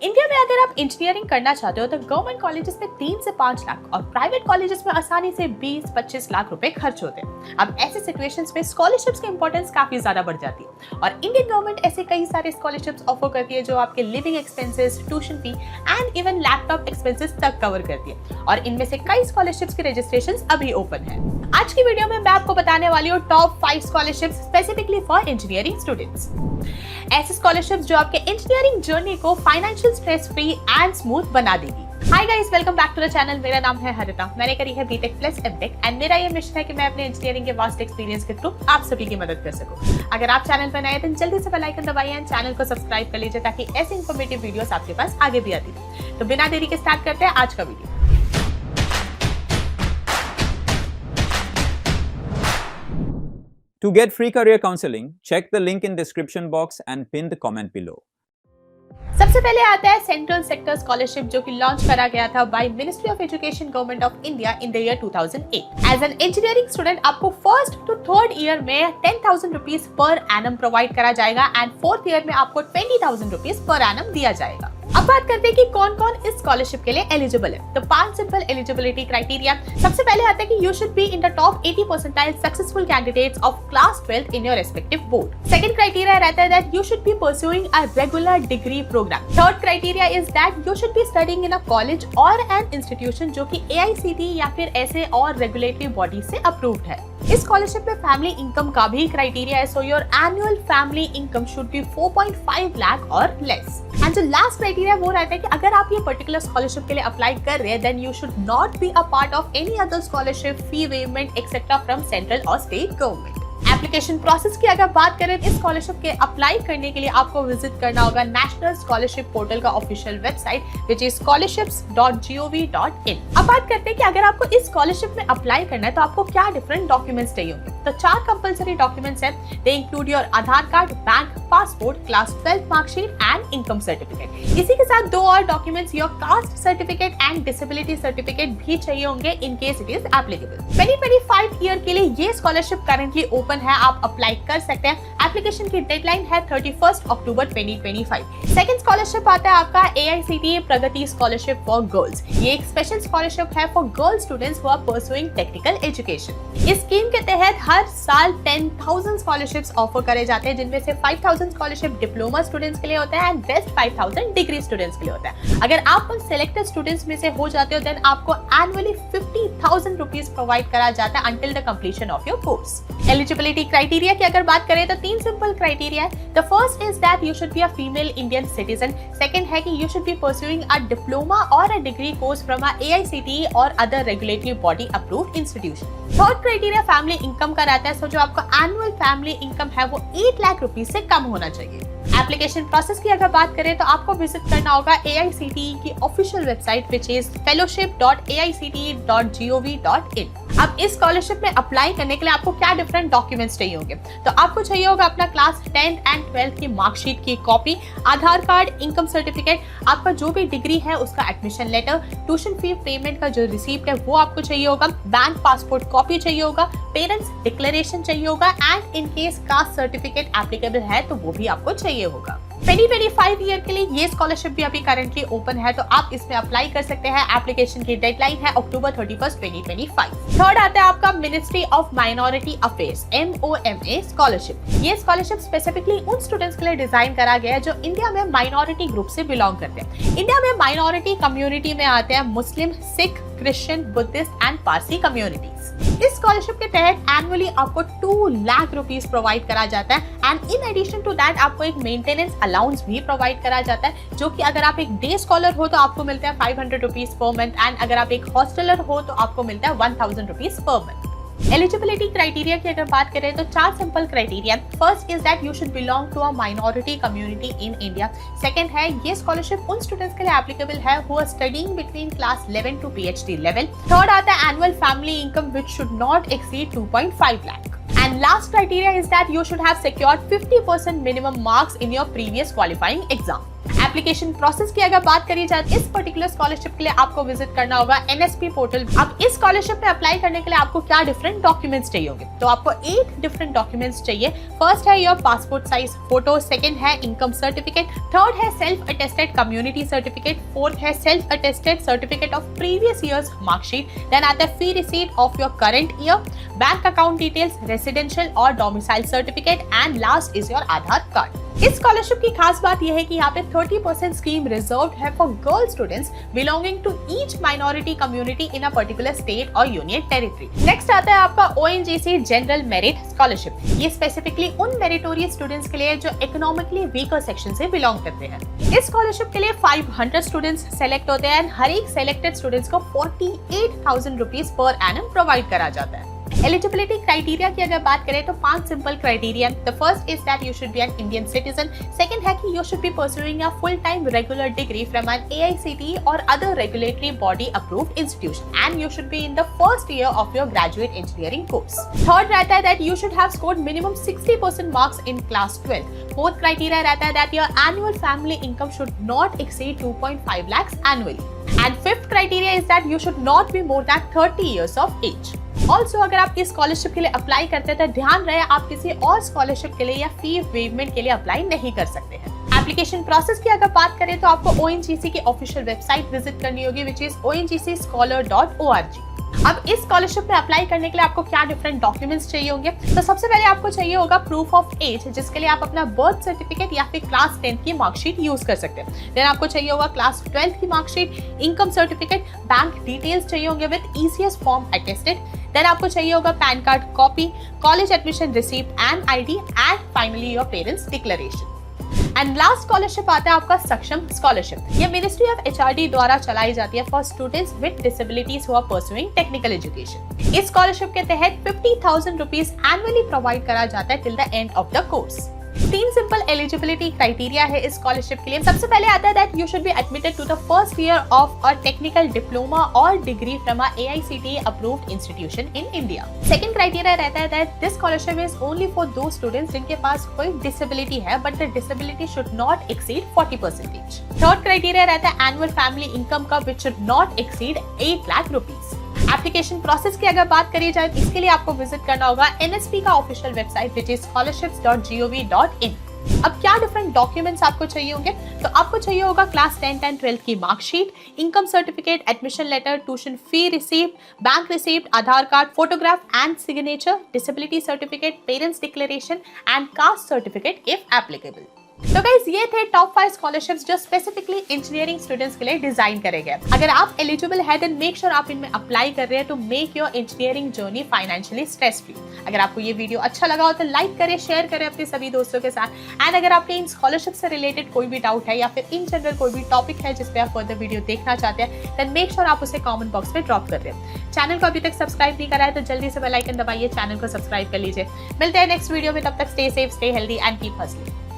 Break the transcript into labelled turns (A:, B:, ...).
A: India में अगर आप इंजीनियरिंग करना चाहते हो तो गवर्नमेंट कॉलेजेस में 3 से 5 लाख और प्राइवेट कॉलेजेस में आसानी से 20-25 लाख रुपए खर्च होते हैं। अब ऐसे सिचुएशंस में स्कॉलरशिप्स की इंपॉर्टेंस काफी ज्यादा बढ़ जाती है और इंडियन गवर्नमेंट ऐसे कई सारे स्कॉलरशिप्स ऑफर करती है जो आपके living expenses, tuition fee and even laptop expenses तक कवर करती है और इनमें से कई स्कॉलरशिप्स के रजिस्ट्रेशन अभी ओपन है। आज की वीडियो में मैं आपको बताने वाली हूँ top 5 scholarships specifically for engineering students. ऐसे स्कॉलरशिप्स जो आपके इंजीनियरिंग जर्नी को financial stress free and smooth बना देगी। Hi guys, welcome back to the channel. मेरा नाम है हरिता। मैंने करी है बीटेक प्लस एमटेक एंड मेरा ये मिशन है कि मैं अपने इंजीनियरिंग के वास्ट एक्सपीरियंस के थ्रू आप सभी की मदद कर सकूं। अगर आप चैनल पर नए हैं तो जल्दी से बेल आइकन दबाइए एंड चैनल को सब्सक्राइब कर लीजिए ताकि ऐसे इंफॉर्मेटिव वीडियोस आपके पास आगे भी आती रहे। तो बिना देरी के स्टार्ट करते हैं आज का video.
B: To get free career counseling, check the link in description box and pin the comment below.
A: सबसे पहले आता है सेंट्रल सेक्टर स्कॉलरशिप जो कि लॉन्च करा गया था by ministry of education government of India in the year 2008। As an engineering student आपको फर्स्ट टू थर्ड ईयर में 10,000 रुपीज पर एनम प्रोवाइड करा जाएगा एंड फोर्थ ईयर में आपको 20,000 रुपीज पर एनम दिया जाएगा। अब बात करते हैं कि कौन कौन इस स्कॉलरशिप के लिए एलिजिबल है। तो 5 सिंपल एलिजिबिलिटी क्राइटेरिया। सबसे पहले आता है कि you should be in the top 80 percentile successful candidates of class 12 in your respective board. Second criteria रहता है that you should be pursuing a regular degree program. Third criteria is that you should be studying in a college और an institution जो कि AICTE या फिर ऐसे और regulatory body से अप्रूव्ड है। इस स्कॉलरशिप में फैमिली इनकम का भी क्राइटेरिया है, so your annual family income should be 4.5 lakh और लेस। एंड जो लास्ट क्राइटेरिया वो रहता है कि अगर आप ये पर्टिकुलर स्कॉलरशिप के लिए अप्लाई कर रहे हैं then you should not be a part of any other scholarship fee waivement etcetera from central और स्टेट गवर्नमेंट। एप्लीकेशन प्रोसेस की अगर बात करें इस स्कॉलरशिप के अप्लाई करने के लिए आपको विजिट करना होगा नेशनल स्कॉलरशिप पोर्टल का official website which is scholarships.gov.in। अब बात करते हैं कि अगर आपको इस स्कॉलरशिप में अप्लाई करना है तो आपको क्या डिफरेंट डॉक्यूमेंट्स चाहिए होंगे। तो 4 कंपलसरी डॉक्यूमेंट्स हैं। They include your Aadhaar card, bank passport, class 12 marksheet and income certificate. इसी के साथ 2 और documents your caste certificate and disability certificate भी चाहिए होंगे in case it is applicable. 2025 year के लिए ये स्कॉलरशिप करंटली ओपन है, आप अप्लाई कर सकते हैं। एप्लीकेशन की डेडलाइन है 31 अक्टूबर 2025। सेकंड स्कॉलरशिप आता है आपका AICTE Pragati scholarship for girls. ये एक स्पेशल स्कॉलरशिप है for girl students who are pursuing technical education. इस स्कीम के तहत हर साल 10,000 स्कॉलरशिप्स ऑफर करे जाते हैं जिनमें से 5,000 स्कॉलरशिप डिप्लोमा स्टूडेंट्स के लिए होता है एंड रेस्ट 5,000 डिग्री स्टूडेंट्स के लिए होता है। अगर आप उन सिलेक्टेड स्टूडेंट्स में से हो जाते हो देन आपको एनुअली 50,000 रुपीज प्रोवाइड करा जाता है until the completion of your course. Eligibility criteria की अगर बात करें तो 3 सिंपल क्राइटेरिया है। The first is that you should be a female Indian citizen. Second है कि you should be pursuing a diploma और a degree course from a AICTE और other regulatory body approved institution. Third criteria family income का रहता है, सो जो आपका annual family income है वो 8 लाख रुपीज से कम होना चाहिए। एप्लीकेशन प्रोसेस की अगर बात करें तो आपको विजिट करना होगा AICTE की official website which is fellowship.AICTE.gov.in। अब इस स्कॉलरशिप में अप्लाई करने के लिए आपको क्या डिफरेंट डॉक्यूमेंट्स चाहिए होंगे। तो आपको चाहिए होगा अपना क्लास 10th एंड 12th की मार्कशीट की copy, Aadhaar card, income certificate, आपका जो भी डिग्री है उसका admission letter, tuition fee payment का जो रिसीप्ट है वो आपको चाहिए होगा, बैंक पासपोर्ट कॉपी चाहिए होगा, पेरेंट्स डिक्लेरेशन चाहिए होगा and in case caste certificate applicable है तो वो भी आपको चाहिए होगा। 2025 ईयर के लिए ये स्कॉलरशिप भी अभी करंटली ओपन है तो आप इसमें अप्लाई कर सकते हैं। एप्लीकेशन की डेडलाइन है अक्टूबर 31, 2025। थर्ड आता है आपका ministry of minority affairs MOMA scholarship. ये स्कॉलरशिप स्पेसिफिकली उन स्टूडेंट्स के लिए डिजाइन करा गया है जो इंडिया में माइनॉरिटी ग्रुप से बिलोंग करते हैं। इंडिया में माइनॉरिटी कम्युनिटी में आते हैं Muslim, Sikh, Christian, Buddhist and Parsi communities. इस स्कॉलरशिप के तहत एनुअली आपको 2 लाख रुपीज प्रोवाइड करा जाता है and in addition to that आपको एक मेंटेनेंस अलाउंस भी प्रोवाइड करा जाता है जो कि अगर आप एक डे स्कॉलर हो तो आपको मिलता है 500 रुपीज पर मंथ एंड अगर आप एक हॉस्टलर हो तो आपको मिलता है 1,000 rupees per month. Eligibility criteria की अगर बात करें तो 4 simple criteria. First is that you should belong to a minority community in India. Second है ये स्कॉलरशिप उन स्टूडेंट्स के लिए एप्लीकेबल है who are studying between class 11 to PhD level. Third आता है annual family income which should not exceed 2.5 lakh. And last criteria is that you should have secured 50% minimum marks in your previous qualifying exam. Application process की अगर बात करी जाए, इस particular scholarship के लिए आपको विजिट करना होगा NSP पोर्टल। अब इस स्कॉलरशिप में अप्लाई करने के लिए आपको क्या डिफरेंट डॉक्यूमेंट्स चाहिए होंगे, तो आपको 8 डिफरेंट डॉक्यूमेंट्स चाहिए। फर्स्ट है your passport size photo, second है इनकम सर्टिफिकेट, थर्ड है self attested community certificate, fourth है self attested certificate of previous years marksheet, then आता है fee receipt of your current year, bank account details, residential और domicile certificate and last is your Aadhaar card. इस scholarship की खास बात यह है कि यहाँ पे 30% स्कीम रिजर्व्ड है for girl students belonging to each minority community in a particular state और यूनियन टेरिटरी। नेक्स्ट आता है आपका ONGC जनरल मेरिट स्कॉलरशिप। ये स्पेसिफिकली उन मेरिटोरियस स्टूडेंट्स के लिए जो इकोनॉमिकली वीकर सेक्शन से बिलोंग करते हैं। इस स्कॉलरशिप के लिए 500 स्टूडेंट्स सेलेक्ट होते हैं। हर एक सेलेक्टेड स्टूडेंट्स को 48,000 रुपीज पर एनम प्रोवाइड करा जाता है। एलिजिबिलिटी क्राइटेरिया की अगर बात करें तो 5 simple criteria. The first is that you should be an Indian citizen. Second है कि you should be pursuing a full time regular degree from an AICTE और other regulatory body approved institution and you should be in the first year of your graduate engineering course. Third रहता है that you should have scored minimum 60% marks in class 12। Fourth criteria रहता है that your annual family income should not exceed 2.5 lakhs annually. And fifth criteria is that you should not be more than 30 years of age. Also, अगर आप इस scholarship के लिए apply करते हैं तो ध्यान रहे आप किसी और स्कॉलरशिप के लिए या फी वेवमेंट के लिए अप्लाई नहीं कर सकते हैं। एप्लीकेशन प्रोसेस की अगर बात करें तो आपको ONGC की ऑफिशियल वेबसाइट विजिट करनी होगी विच इज ONGCscholar.org। अब इस स्कॉलरशिप में अप्लाई करने के लिए आपको क्या डिफरेंट डॉक्यूमेंट्स चाहिए होंगे, तो सबसे पहले आपको चाहिए होगा प्रूफ ऑफ एज, जिसके लिए आप अपना बर्थ सर्टिफिकेट या फिर क्लास 10 की मार्कशीट यूज कर सकते हैं। देन आपको चाहिए होगा क्लास 12 की marksheet, income certificate, bank details चाहिए होंगे with ECS form attested. Then आपको चाहिए होगा PAN card copy, college admission receipt and ID and finally your parents declaration. And last scholarship आता है आपका सक्षम स्कॉलरशिप। ये मिनिस्ट्री ऑफ HRD द्वारा चलाई जाती है for students with disabilities who are pursuing technical education. इस स्कॉलरशिप के तहत 50,000 रुपीज एनुअली प्रोवाइड करा जाता है till the end of the course. 3 simple eligibility criteria है इस स्कॉलरशिप के लिए। सबसे पहले आता है that you should be admitted to the first year of a technical diploma और degree from a AICTE approved institution in India. Second criteria रहता है that this scholarship is only for दो स्टूडेंट्स जिनके पास कोई डिसेबिलिटी है but the disability should not exceed 40%। Third criteria रहता है annual family income का which should not exceed 8 lakh rupees. Application process की अगर बात करी जाए इसके लिए आपको विजिट करना होगा NSP का official website which is scholarships.gov.in। अब क्या डिफरेंट डॉक्यूमेंट्स आपको चाहिए होंगे, तो आपको चाहिए होगा क्लास 10 एंड 12 की marksheet, income certificate, admission letter, tuition fee receipt, bank receipt, Aadhaar card, photograph and signature, disability certificate, parents declaration and caste certificate if applicable. तो गाइस ये थे टॉप 5 स्कॉलरशिप्स जो स्पेसिफिकली इंजीनियरिंग स्टूडेंट्स के लिए design करे गए। अगर आप एलिजिबल है देन मेक श्योर आप इनमें अप्लाई कर रहे हैं to make your engineering journey financially stress free. अगर आपको ये वीडियो अच्छा लगा हो तो लाइक करें, शेयर करें अपने सभी दोस्तों के साथ। एंड अगर आपके इन स्कॉलरशिप से रिलेटेड कोई भी डाउट है या फिर इन जनरल कोई भी टॉपिक है जिस पे आप फर्दर वीडियो देखना चाहते हैं देन मेक श्योर आप उसे कमेंट बॉक्स में ड्रॉप कर दें। चैनल को अभी तक सब्सक्राइब नहीं करा है तो जल्दी से बेल आइकन दबाइए, चैनल को सब्सक्राइब कर लीजिए। मिलते हैं नेक्स्ट वीडियो में, तब तक stay safe, stay healthy and keep hustling.